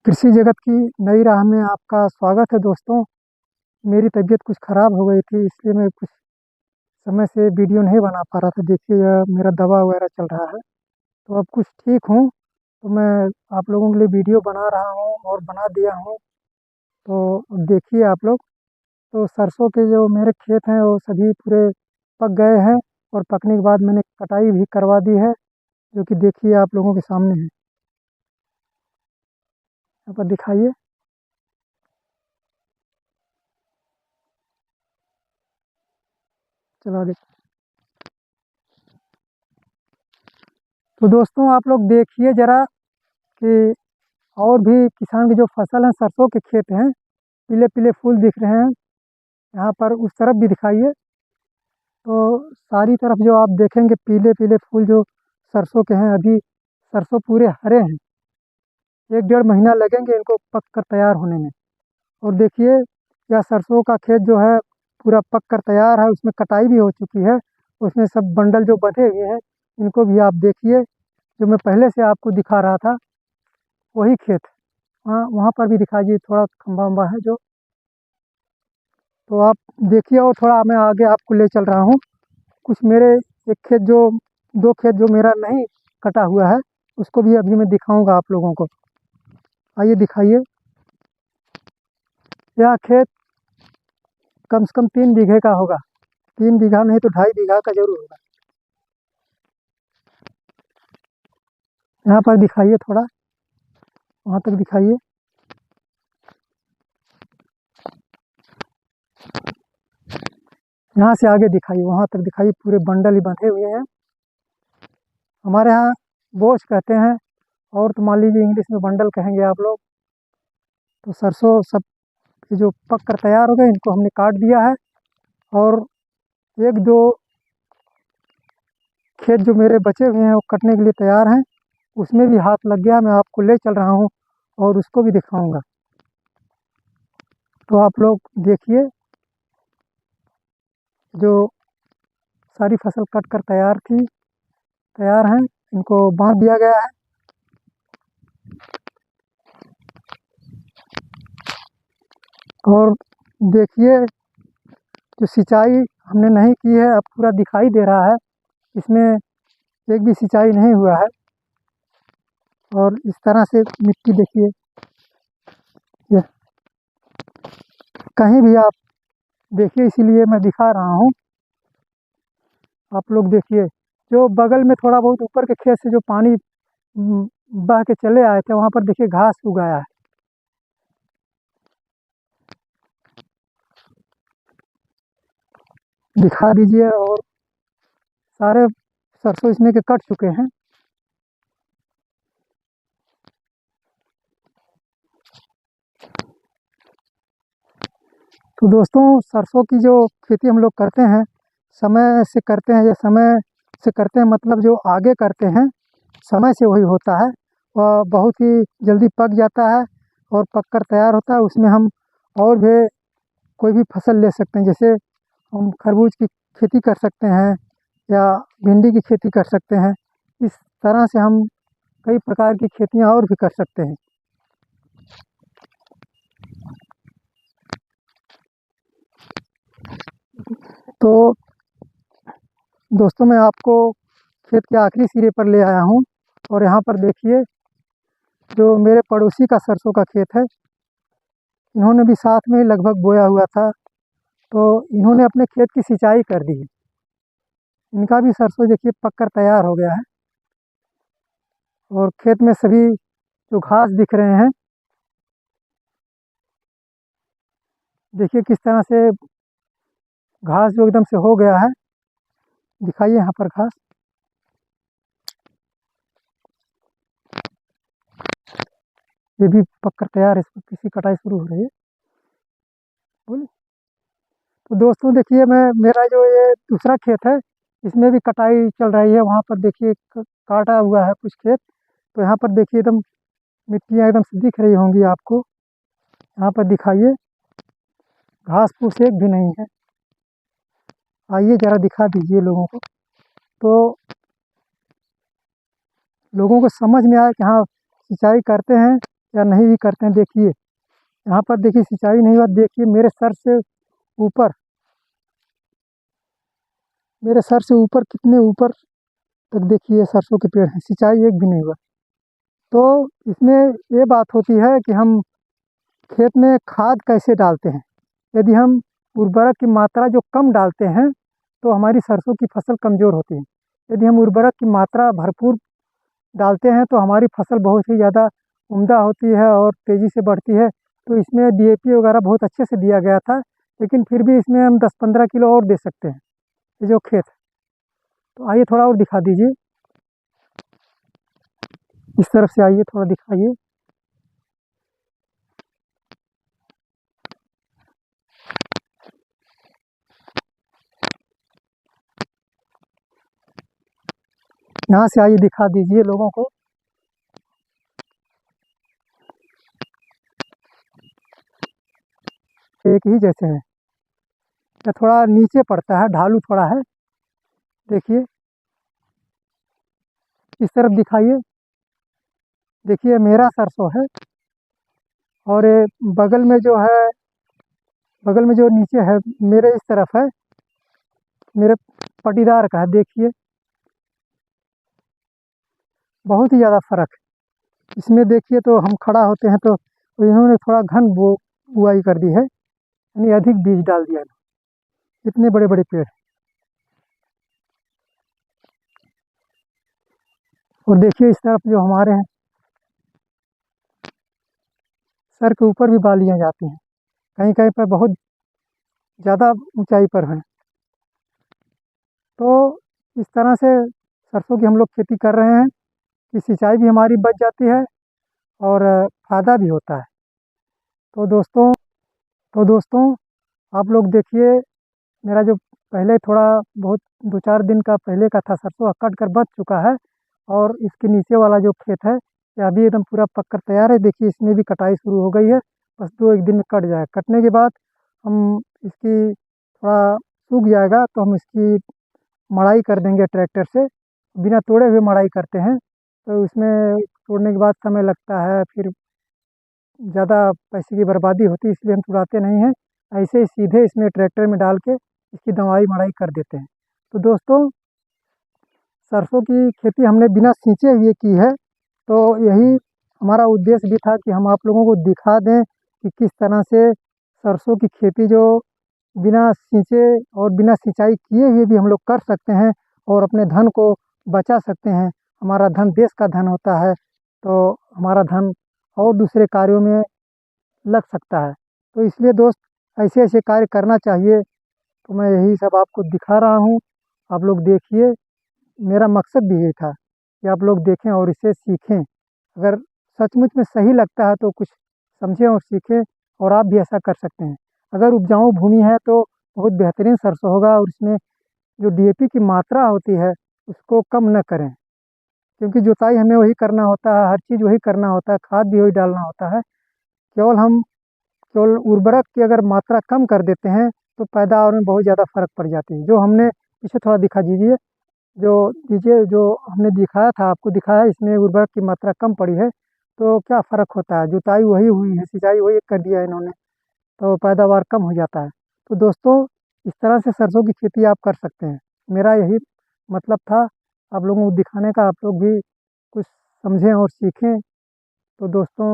कृषि जगत की नई राह में आपका स्वागत है दोस्तों। मेरी तबीयत कुछ ख़राब हो गई थी, इसलिए मैं कुछ समय से वीडियो नहीं बना पा रहा था। देखिए, यह मेरा दवा वगैरह चल रहा है, तो अब कुछ ठीक हूँ, तो मैं आप लोगों के लिए वीडियो बना रहा हूँ और बना दिया हूँ। तो देखिए आप लोग। तो सरसों के जो मेरे खेत हैं वो सभी पूरे पक गए हैं, और पकने के बाद मैंने कटाई भी करवा दी है, जो कि देखिए आप लोगों के सामने है। यहाँ पर दिखाइए। चलो आगे। तो दोस्तों आप लोग देखिए ज़रा कि और भी किसान की जो फसल है, सरसों के खेत हैं, पीले पीले फूल दिख रहे हैं। यहाँ पर उस तरफ भी दिखाइए। तो सारी तरफ जो आप देखेंगे पीले पीले फूल जो सरसों के हैं, अभी सरसों पूरे हरे हैं। 1 डेढ़ महीना लगेंगे इनको पक कर तैयार होने में। और देखिए, यह सरसों का खेत जो है पूरा पक कर तैयार है, उसमें कटाई भी हो चुकी है। उसमें सब बंडल जो बंधे हुए हैं, इनको भी आप देखिए। जो मैं पहले से आपको दिखा रहा था वही खेत, वहाँ वहाँ पर भी दिखाइए। थोड़ा खंबा वम्बा है जो, तो आप देखिए। और थोड़ा मैं आगे आपको ले चल रहा हूँ। कुछ मेरे एक खेत जो 2 खेत जो मेरा नहीं कटा हुआ है, उसको भी अभी मैं दिखाऊंगा आप लोगों को। आइए दिखाइए। यह खेत कम से कम 3 बीघे का होगा। 3 बीघा नहीं तो 2.5 बीघा का जरूर होगा। यहाँ पर दिखाइए, थोड़ा वहाँ तक दिखाइए। यहाँ से आगे दिखाइए, वहाँ तक दिखाइए। पूरे बंडल ही बंधे हुए हैं। हमारे यहाँ बोझ कहते हैं, और तो मान लीजिए इंग्लिश में बंडल कहेंगे आप लोग। तो सरसों सब ये जो पक कर तैयार हो गए, इनको हमने काट दिया है। और 1 2 खेत जो मेरे बचे हुए हैं वो कटने के लिए तैयार हैं। उसमें भी हाथ लग गया, मैं आपको ले चल रहा हूँ और उसको भी दिखाऊंगा। तो आप लोग देखिए, जो सारी फसल कट कर तैयार हैं, इनको बांध दिया गया है। और देखिए, जो सिंचाई हमने नहीं की है, अब पूरा दिखाई दे रहा है। इसमें एक भी सिंचाई नहीं हुआ है। और इस तरह से मिट्टी देखिए, ये कहीं भी आप देखिए, इसीलिए मैं दिखा रहा हूँ। आप लोग देखिए, जो बगल में थोड़ा बहुत ऊपर के खेत से जो पानी बह के चले आए थे, वहाँ पर देखिए घास उगाया है। दिखा दीजिए। और सारे सरसों इसमें के कट चुके हैं। तो दोस्तों, सरसों की जो खेती हम लोग करते हैं, समय से करते हैं, या समय से करते हैं मतलब जो आगे करते हैं, समय से वही होता है। वह बहुत ही जल्दी पक जाता है और पक कर तैयार होता है। उसमें हम और भी कोई भी फसल ले सकते हैं। जैसे हम खरबूज की खेती कर सकते हैं, या भिंडी की खेती कर सकते हैं। इस तरह से हम कई प्रकार की खेतियाँ और भी कर सकते हैं। तो दोस्तों, मैं आपको खेत के आखिरी सिरे पर ले आया हूँ। और यहाँ पर देखिए, जो मेरे पड़ोसी का सरसों का खेत है, इन्होंने भी साथ में ही लगभग बोया हुआ था। तो इन्होंने अपने खेत की सिंचाई कर दी है। इनका भी सरसों देखिए पक कर तैयार हो गया है। और खेत में सभी जो घास दिख रहे हैं, देखिए किस तरह से घास जो एकदम से हो गया है। दिखाइए यहाँ पर घास। ये भी पक कर तैयार है, इसको किसी कटाई शुरू हो रही है। बोलिए। तो दोस्तों देखिए, मैं मेरा जो ये दूसरा खेत है, इसमें भी कटाई चल रही है। वहाँ पर देखिए काटा हुआ है कुछ खेत। तो यहाँ पर देखिए एकदम मिट्टियाँ एकदम से दिख रही होंगी आपको। यहाँ पर दिखाइए, घास फूस एक भी नहीं है। आइए ज़रा दिखा दीजिए लोगों को, तो लोगों को समझ में आए कि हाँ, सिंचाई करते हैं या नहीं भी करते हैं। देखिए यहाँ पर देखिए सिंचाई नहीं हुआ, देखिए ऊपर मेरे सर से ऊपर कितने ऊपर तक देखिए सरसों के पेड़ हैं, सिंचाई एक भी नहीं हुआ। तो इसमें ये बात होती है कि हम खेत में खाद कैसे डालते हैं। यदि हम उर्वरक की मात्रा जो कम डालते हैं तो हमारी सरसों की फसल कमज़ोर होती है। यदि हम उर्वरक की मात्रा भरपूर डालते हैं तो हमारी फसल बहुत ही ज़्यादा उम्दा होती है और तेज़ी से बढ़ती है। तो इसमें डीएपी वगैरह बहुत अच्छे से दिया गया था, लेकिन फिर भी इसमें हम 10-15 किलो और दे सकते हैं। ये जो खेत है, तो आइए थोड़ा और दिखा दीजिए, इस तरफ से आइए थोड़ा दिखाइए। यहाँ से आइए दिखा दीजिए लोगों को। एक ही जैसे हैं, या थोड़ा नीचे पड़ता है, ढालू थोड़ा है। देखिए इस तरफ दिखाइए, देखिए मेरा सरसों है और ये बगल में जो है, बगल में जो नीचे है मेरे इस तरफ है, मेरे पटीदार का है। देखिए बहुत ही ज़्यादा फर्क है इसमें। देखिए तो हम खड़ा होते हैं तो इन्होंने थोड़ा घन बुआई कर दी है, यानी अधिक बीज डाल दिया है। इतने बड़े बड़े पेड़ हैं। और देखिए इस तरफ जो हमारे हैं, सर के ऊपर भी बालियाँ जाती हैं, कहीं कहीं पर बहुत ज़्यादा ऊंचाई पर हैं। तो इस तरह से सरसों की हम लोग खेती कर रहे हैं कि सिंचाई भी हमारी बच जाती है और फ़ायदा भी होता है। तो दोस्तों आप लोग देखिए, मेरा जो पहले थोड़ा बहुत 2-4 दिन का पहले का था सरसों कट कर बच चुका है, और इसके नीचे वाला जो खेत है ये अभी एकदम पूरा पक कर तैयार है। देखिए इसमें भी कटाई शुरू हो गई है, बस 2-1 दिन में कट जाएगा। कटने के बाद हम इसकी थोड़ा सूख जाएगा तो हम इसकी मड़ाई कर देंगे ट्रैक्टर से। बिना तोड़े हुए मड़ाई करते हैं, तो इसमें तोड़ने के बाद समय लगता है, फिर ज़्यादा पैसे की बर्बादी होती है, इसलिए हम तुड़ाते नहीं हैं। ऐसे ही सीधे इसमें ट्रैक्टर में डाल के इसकी दवाई मड़ाई कर देते हैं। तो दोस्तों सरसों की खेती हमने बिना सींचे हुए की है, तो यही हमारा उद्देश्य भी था कि हम आप लोगों को दिखा दें कि किस तरह से सरसों की खेती जो बिना सींचे और बिना सिंचाई किए हुए भी हम लोग कर सकते हैं और अपने धन को बचा सकते हैं। हमारा धन देश का धन होता है, तो हमारा धन और दूसरे कार्यों में लग सकता है। तो इसलिए दोस्त ऐसे ऐसे कार्य करना चाहिए। तो मैं यही सब आपको दिखा रहा हूँ, आप लोग देखिए। मेरा मकसद भी यही था कि आप लोग देखें और इसे सीखें। अगर सचमुच में सही लगता है तो कुछ समझें और सीखें, और आप भी ऐसा कर सकते हैं। अगर उपजाऊ भूमि है तो बहुत बेहतरीन सरसों होगा, और इसमें जो डीएपी की मात्रा होती है उसको कम न करें, क्योंकि जुताई हमें वही करना होता है, हर चीज़ वही करना होता है, खाद भी वही डालना होता है। केवल उर्वरक की अगर मात्रा कम कर देते हैं तो पैदावार में बहुत ज़्यादा फर्क पड़ जाती है। जो हमने पीछे थोड़ा दिखा दीजिए, जो हमने दिखाया था, आपको दिखाया, इसमें उर्वरक की मात्रा कम पड़ी है तो क्या फ़र्क होता है, जुताई वही हुई है, सिंचाई वही कर दिया है इन्होंने, तो पैदावार कम हो जाता है। तो दोस्तों इस तरह से सरसों की खेती आप कर सकते हैं। मेरा यही मतलब था आप लोगों को दिखाने का, आप लोग भी कुछ समझें और सीखें। तो दोस्तों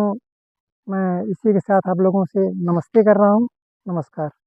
मैं इसी के साथ आप लोगों से नमस्ते कर रहा हूँ। नमस्कार।